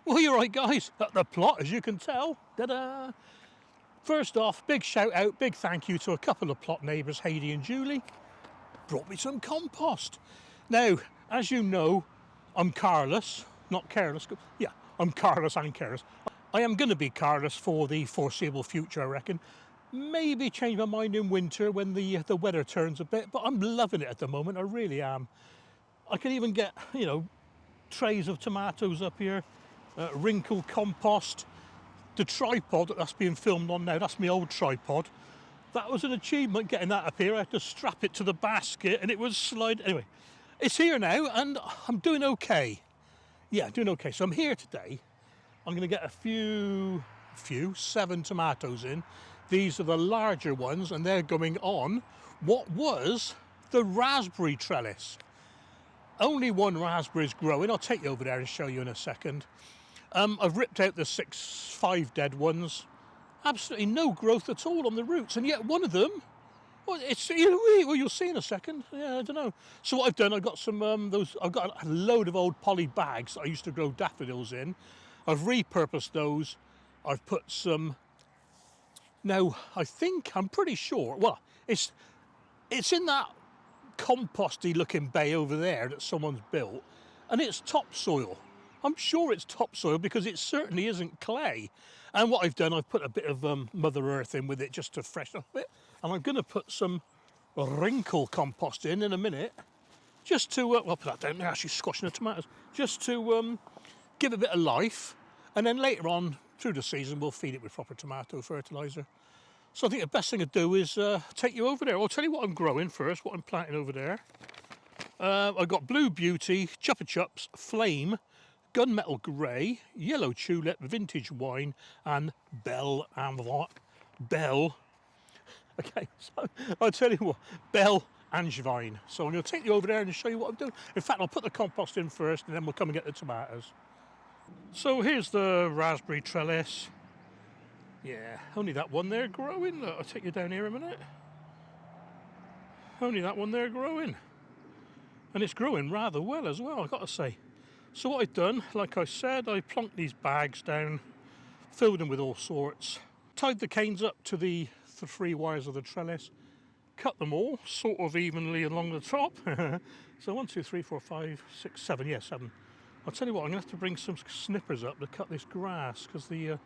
Well, you're right, guys, at the plot, as you can tell. Ta-da! First off, big shout out, big thank you to a couple of plot neighbours, Heidi and Julie. Brought me some compost. Now, as you know, I'm careless, not careless. Yeah, I'm careless and careless. I am going to be careless for the foreseeable future, I reckon. Maybe change my mind in winter when the weather turns a bit, but I'm loving it at the moment, I really am. I can even get, you know, trays of tomatoes up here, wrinkle compost. The tripod that's being filmed on now, that's my old tripod. That was an achievement getting that up here. I had to strap it to the basket and it was slide. Anyway, it's here now and I'm doing okay. Yeah, doing okay. So I'm here today. I'm going to get a 7 tomatoes in. These are the larger ones and they're going on what was the raspberry trellis. Only one raspberry is growing. I'll take you over there and show you in a second. I've ripped out the 5 dead ones. Absolutely no growth at all on the roots, and yet one of them, well, you'll see in a second. Yeah, I don't know. So what I've done, I've got some I've got a load of old poly bags that I used to grow daffodils in. I've repurposed those. I've put some. Now I'm pretty sure. Well, it's in that composty looking bay over there that someone's built, and it's topsoil. I'm sure it's topsoil because it certainly isn't clay. And what I've done, I've put a bit of Mother Earth in with it just to freshen up a bit. And I'm going to put some wrinkle compost in a minute, just to, well, put that down there, actually squashing the tomatoes, just to give it a bit of life. And then later on through the season, we'll feed it with proper tomato fertiliser. So I think the best thing to do is take you over there. I'll tell you what I'm growing first, what I'm planting over there. I've got Blue Beauty, Chupa Chups, Flame, Gunmetal Grey, Yellow Tulip, Vintage Wine, and Bell and what? Bell. Okay, so I'll tell you what, Bell Angevine. So I'm going to take you over there and show you what I'm doing. In fact, I'll put the compost in first and then we'll come and get the tomatoes. So here's the raspberry trellis. Yeah, only that one there growing. Look, I'll take you down here a minute. Only that one there growing. And it's growing rather well as well, I've got to say. So what I've done, like I said, I plonked these bags down, filled them with all sorts, tied the canes up to the 3 wires of the trellis, cut them all sort of evenly along the top. So 1, 2, 3, 4, 5, 6, 7, yeah, 7. I'll tell you what, I'm going to have to bring some snippers up to cut this grass because the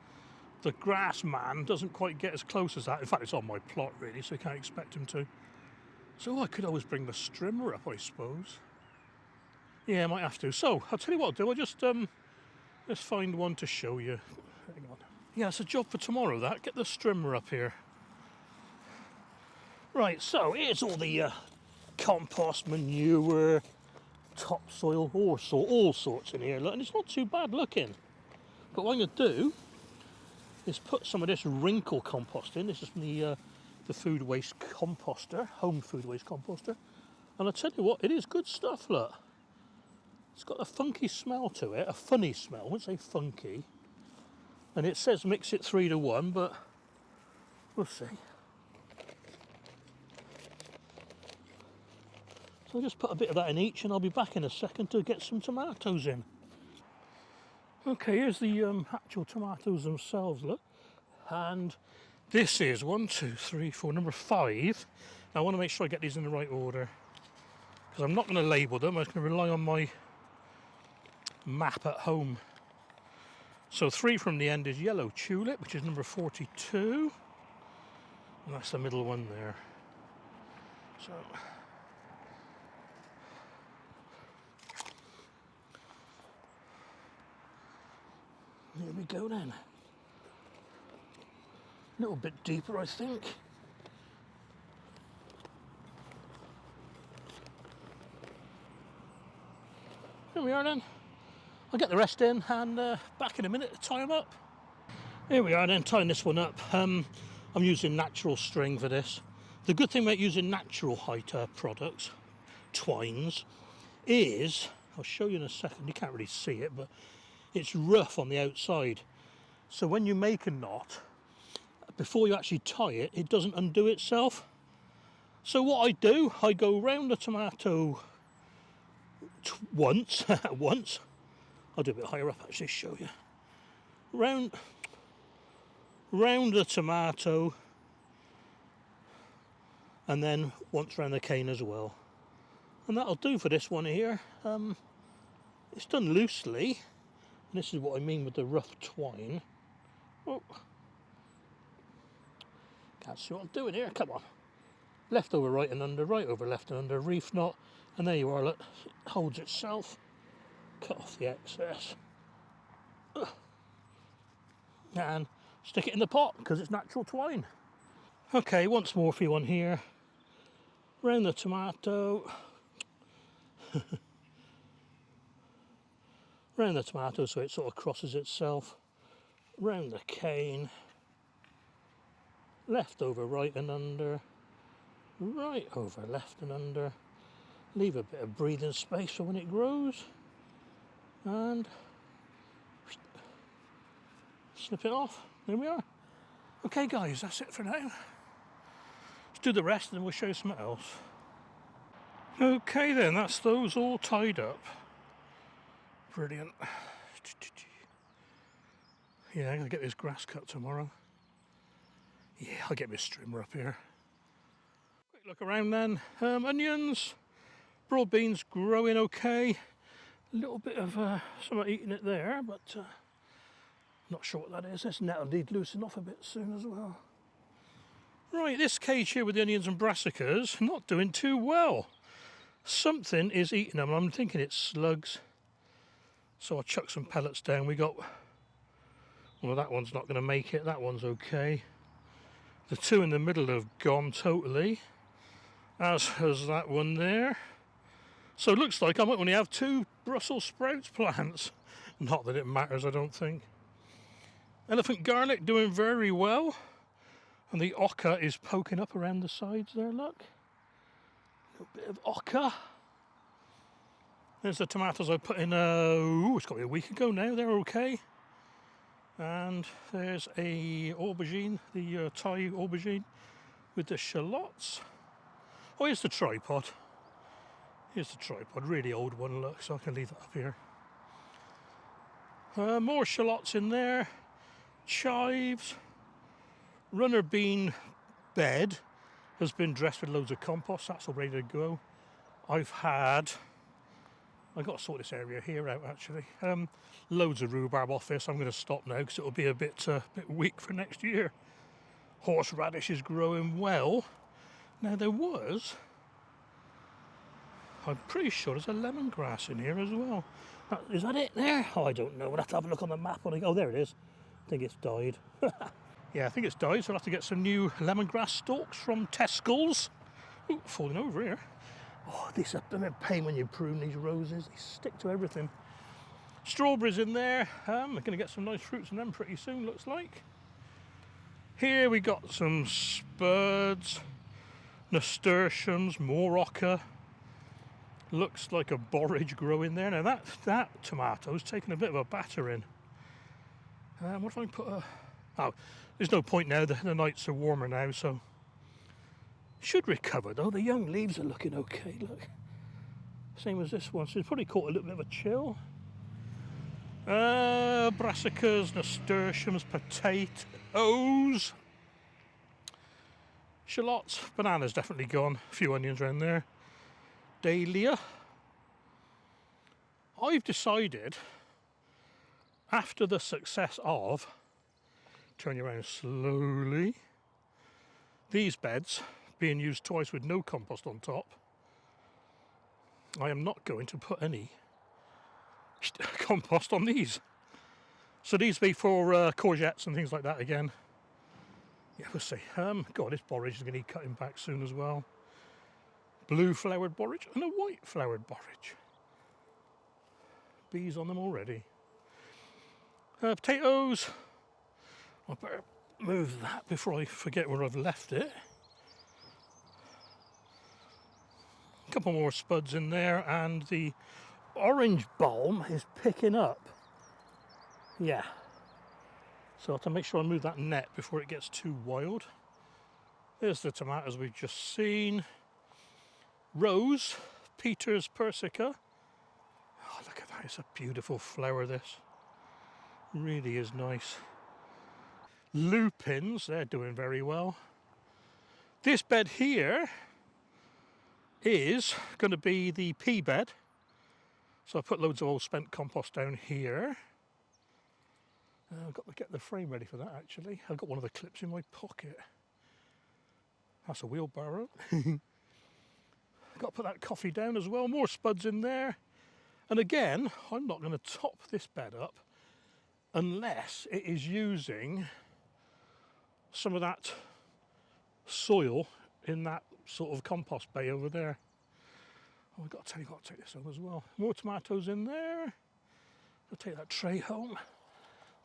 grass man doesn't quite get as close as that. In fact, it's on my plot really, so you can't expect him to. So I could always bring the strimmer up, I suppose. Yeah, I might have to. So, I'll tell you what I'll do. I'll just let's find one to show you. Hang on. Yeah, it's a job for tomorrow, that. Get the strimmer up here. Right, so here's all the compost, manure, topsoil, all sorts in here. Look, and it's not too bad looking. But what I'm going to do is put some of this wrinkle compost in. This is from the food waste composter, home food waste composter. And I'll tell you what, it is good stuff, look. It's got a funky smell to it, a funny smell, I wouldn't say funky. And it says mix it 3 to 1, but we'll see. So I'll just put a bit of that in each and I'll be back in a second to get some tomatoes in. Okay, here's the actual tomatoes themselves, look. And this is 1, 2, 3, 4, number 5. Now I want to make sure I get these in the right order, because I'm not going to label them, I'm just going to rely on my map at home. So 3 from the end is Yellow Tulip, which is number 42. And that's the middle one there. So here we go then. A little bit deeper, I think. Here we are then. I'll get the rest in and back in a minute to tie them up. Here we are then, tying this one up. I'm using natural string for this. The good thing about using natural height products, twines, is, I'll show you in a second, you can't really see it, but it's rough on the outside. So when you make a knot, before you actually tie it, it doesn't undo itself. So what I do, I go round the tomato once, I'll do a bit higher up actually, show you. round the tomato, and then once round the cane as well. And that'll do for this one here. It's done loosely, and this is what I mean with the rough twine. Oh, can't see what I'm doing here, come on. Left over, right and under, right over, left and under, reef knot, and there you are, look, it holds itself. Cut off the excess. And stick it in the pot, because it's natural twine. Okay, once more for you on here. Round the tomato. Round the tomato so it sort of crosses itself. Round the cane. Left over, right and under. Right over, left and under. Leave a bit of breathing space for when it grows. And snip it off. There we are. Okay guys, that's it for now. Let's do the rest and then we'll show you something else. Okay then, that's those all tied up. Brilliant. Yeah, I'm going to get this grass cut tomorrow. Yeah, I'll get my strimmer up here. Quick look around then. Onions, broad beans growing okay. A little bit of someone eating it there, but not sure what that is. This net will need loosening off a bit soon as well. Right, this cage here with the onions and brassicas, not doing too well. Something is eating them. I'm thinking it's slugs. So I'll chuck some pellets down. We got, well, that one's not going to make it. That one's okay. The two in the middle have gone totally, as has that one there. So it looks like I might only have 2 Brussels sprouts plants. Not that it matters, I don't think. Elephant garlic doing very well. And the ochre is poking up around the sides there, look. A little bit of ochre. There's the tomatoes I put in, it's got to be a week ago now, they're okay. And there's a aubergine, the Thai aubergine with the shallots. Oh, here's the tripod. Here's the tripod, really old one, look, so I can leave that up here. More shallots in there, chives. Runner bean bed has been dressed with loads of compost, that's all ready to go. I've got to sort this area here out actually. Loads of rhubarb off this. I'm going to stop now because it'll be a bit weak for next year. Horseradish is growing well. Now I'm pretty sure there's a lemongrass in here as well. Is that it there? Oh, I don't know. We'll have to have a look on the map. Oh, there it is. I think it's died. Yeah, I think it's died, so I'll have to get some new lemongrass stalks from Tesco's. Ooh, falling over here. Oh, this is a pain when you prune these roses. They stick to everything. Strawberries in there. We're going to get some nice fruits in them pretty soon, looks like. Here we got some spuds, nasturtiums, more ochre. Looks like a borage growing there. Now that tomato's taken a bit of a battering. What if I put a... Oh, there's no point now. The nights are warmer now, so... Should recover though. The young leaves are looking okay, look. Same as this one, so it's probably caught a little bit of a chill. Brassicas, nasturtiums, potatoes. Shallots, bananas definitely gone. A few onions around there. Dahlia. I've decided, after the success of, turn you around slowly, these beds being used twice with no compost on top, I am not going to put any compost on these. So these be for courgettes and things like that again. Yeah, we'll see. God, this borage is going to need cutting back soon as well. Blue flowered borage and a white flowered borage. Bees on them already. Potatoes. I better move that before I forget where I've left it. A couple more spuds in there, and the orange bulb is picking up. Yeah. So I have to make sure I move that net before it gets too wild. There's the tomatoes we've just seen. Rose, Peter's Persica. Oh, look at that, it's a beautiful flower, this. Really is nice. Lupins, they're doing very well. This bed here is going to be the pea bed. So I put loads of old spent compost down here. I've got to get the frame ready for that actually. I've got one of the clips in my pocket. That's a wheelbarrow. Got to put that coffee down as well. More spuds in there. And again, I'm not going to top this bed up unless it is using some of that soil in that sort of compost bay over there. Oh, I've got to tell you, I've got to take this home as well. More tomatoes in there. I'll take that tray home.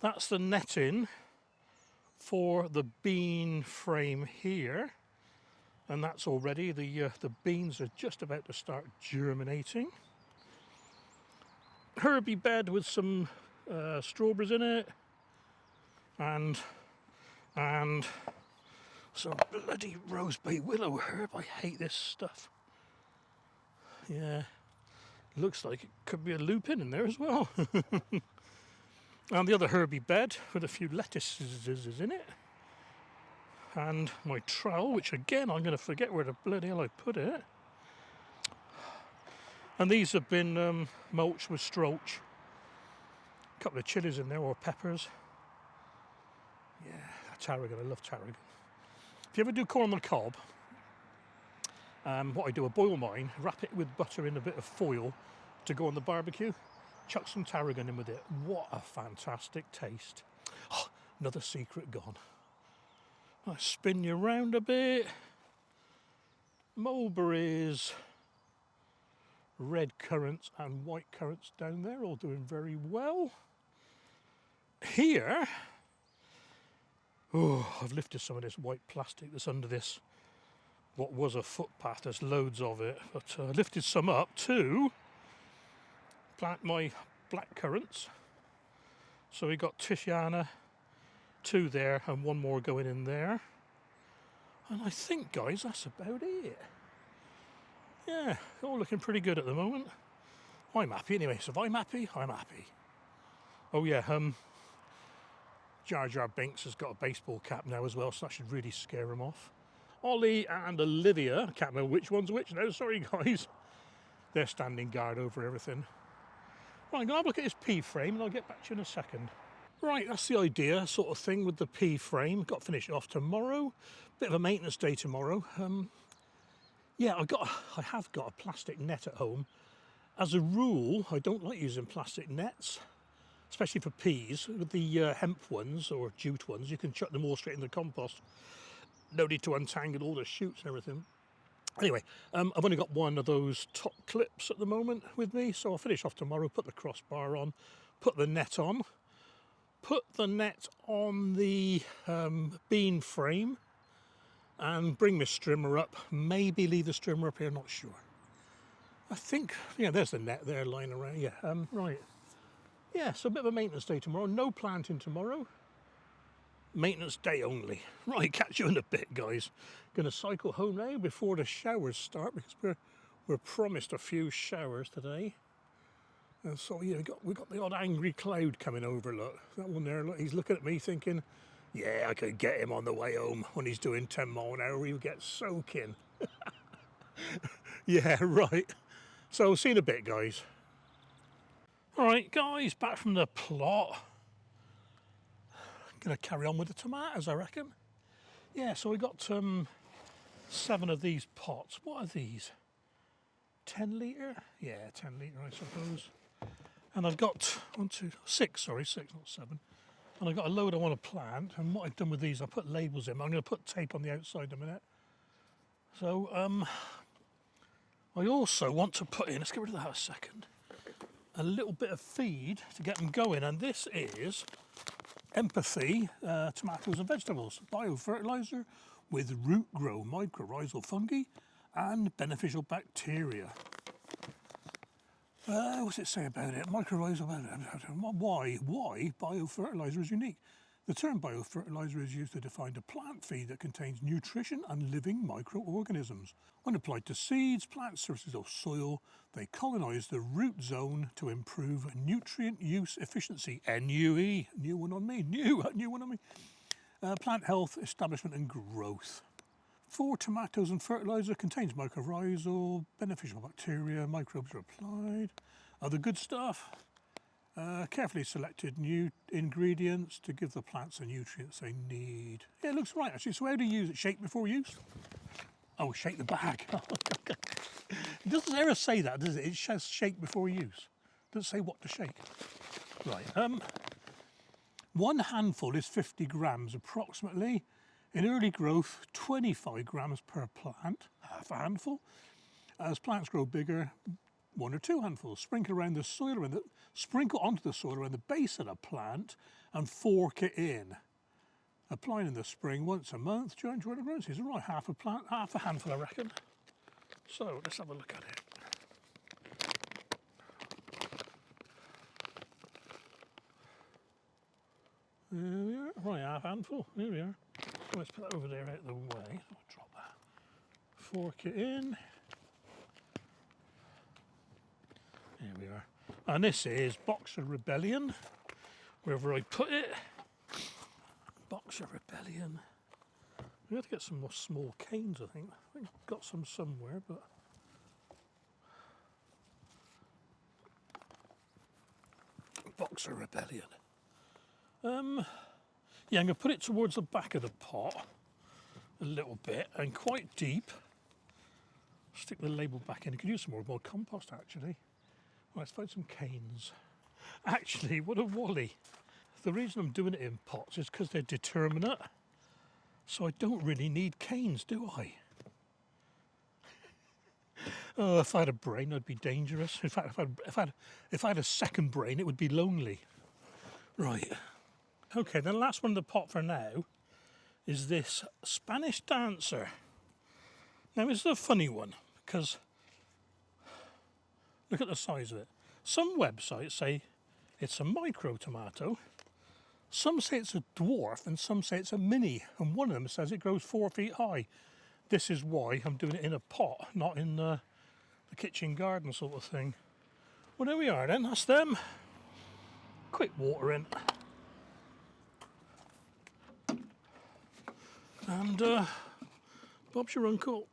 That's the netting for the bean frame here. And that's already, the beans are just about to start germinating. Herby bed with some strawberries in it. And some bloody rosebay willow herb. I hate this stuff. Yeah, looks like it could be a lupin in there as well. And the other herby bed with a few lettuces is in it. And my trowel, which again I'm going to forget where the bloody hell I put it. And these have been mulched with stroach. A couple of chilies in there, or peppers. Yeah, tarragon, I love tarragon. If you ever do corn on the cob, what I do, I boil mine, wrap it with butter in a bit of foil to go on the barbecue, chuck some tarragon in with it. What a fantastic taste. Oh, another secret gone. I spin you around a bit. Mulberries, red currants and white currants down there, all doing very well. Here, oh, I've lifted some of this white plastic that's under this, what was a footpath. There's loads of it, but I lifted some up to plant my black currants. So we got Tiziana, 2 there and 1 more going in there. And I think, guys, that's about it. Yeah, all looking pretty good at the moment. I'm happy anyway, so if I'm happy, I'm happy. Oh yeah, Jar Jar Binks has got a baseball cap now as well, so that should really scare him off. Ollie and Olivia, I can't remember which one's which now, sorry guys. They're standing guard over everything. Right, I'm going to have a look at this pea frame and I'll get back to you in a second. Right, that's the idea, sort of thing with the pea frame. Got to finish it off tomorrow. Bit of a maintenance day tomorrow. Yeah, I have got a plastic net at home. As a rule, I don't like using plastic nets, especially for peas. With the hemp ones or jute ones, you can chuck them all straight in the compost. No need to untangle all the shoots and everything. Anyway, I've only got one of those top clips at the moment with me, so I'll finish off tomorrow, put the crossbar on, put the net on, put the net on the bean frame, and bring my strimmer up. Maybe leave the strimmer up here, not sure. I think, yeah, there's the net there lying around. Yeah, right. Yeah, so a bit of a maintenance day tomorrow. No planting tomorrow. Maintenance day only. Right, catch you in a bit, guys. Gonna cycle home now before the showers start, because we're promised a few showers today. And so yeah, we got the odd angry cloud coming over. Look, that one there. Look, he's looking at me thinking, yeah, I could get him on the way home when he's doing 10 mile an hour. He'll get soaking. Yeah, right. So see you in a bit, guys. All right, guys, back from the plot. Gonna carry on with the tomatoes, I reckon. Yeah, so we got 7 of these pots. What are these? 10 litre? Yeah, 10 litre, I suppose. And I've got 6, not 7. And I've got a load I want to plant. And what I've done with these, I put labels in. I'm going to put tape on the outside in a minute. So I also want to put in, let's get rid of that a second, a little bit of feed to get them going. And this is Empathy tomatoes and vegetables, biofertilizer with root grow mycorrhizal fungi and beneficial bacteria. What's it say about it? Mycorrhizal, why biofertilizer is unique. The term biofertilizer is used to define a plant feed that contains nutrition and living microorganisms. When applied to seeds, plant surfaces or soil, they colonise the root zone to improve nutrient use efficiency. NUE, new one on me, new one on me. Plant health, establishment and growth. For tomatoes and fertiliser contains mycorrhizal, beneficial bacteria, microbes are applied. Other good stuff. Carefully selected new ingredients to give the plants the nutrients they need. Yeah, it looks right actually. So how do you use it? Shake before use? Oh, shake the bag. It doesn't ever say that, does it? It says shake before use. It doesn't say what to shake. Right. One handful is 50 grams approximately. In early growth, 25 grams per plant, half a handful. As plants grow bigger, 1 or 2 handfuls. Sprinkle onto the soil around the base of the plant and fork it in. Applying in the spring once a month during the growing season. Right, half a handful I reckon. So let's have a look at it. There we are. Right, half handful. There we are. Let's put that over there out of the way. I'll drop that. Fork it in. There we are. And this is Boxer Rebellion. Wherever I put it. Boxer Rebellion. We have to get some more small canes, I think. I think I've got some somewhere, but Boxer Rebellion. Yeah, I'm going to put it towards the back of the pot a little bit and quite deep. Stick the label back in. I could use some more compost actually. Right, let's find some canes. Actually, what a wally. The reason I'm doing it in pots is because they're determinate. So I don't really need canes, do I? Oh, if I had a brain, I'd be dangerous. In fact, if I had a second brain, it would be lonely. Right. Okay, the last one in the pot for now is this Spanish Dancer. Now, this is a funny one because look at the size of it. Some websites say it's a micro tomato. Some say it's a dwarf and some say it's a mini. And one of them says it grows 4 feet high. This is why I'm doing it in a pot, not in the kitchen garden sort of thing. Well, there we are then, that's them. Quick water in. And Bob's your uncle.